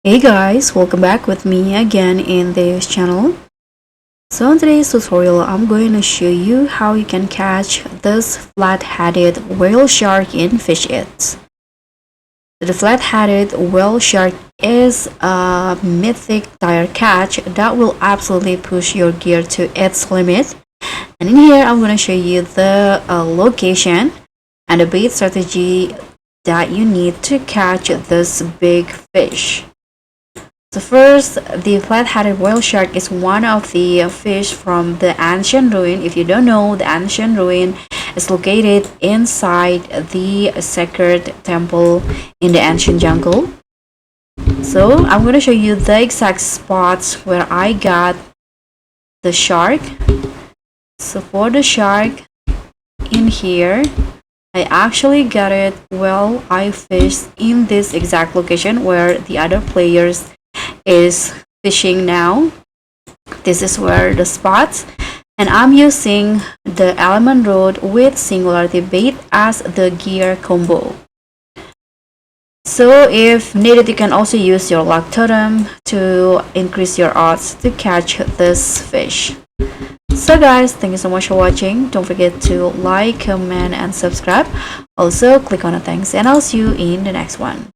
Hey guys, welcome back with me again in this channel. So in today's tutorial, I'm going to show you how you can catch this flat-headed whale shark in Fish It. The flat-headed whale shark is a mythic tire catch that will absolutely push your gear to its limit. And in here, I'm going to show you the location and the bait strategy that you need to catch this big fish. So first, the flat-headed whale shark is one of the fish from the ancient ruin. If you don't know, the ancient ruin is located inside the sacred temple in the ancient jungle. So I'm going to show you the exact spots where I got the shark. So for the shark in here, I actually got it while I fished in this exact location where the other players is fishing now. This is where the spots, and I'm using the element rod with singularity bait as the gear combo. So if needed, you can also use your luck totem to increase your odds to catch this fish. So guys, thank you so much for watching. Don't forget to like, comment and subscribe. Also click on the thanks, and I'll see you in the next one.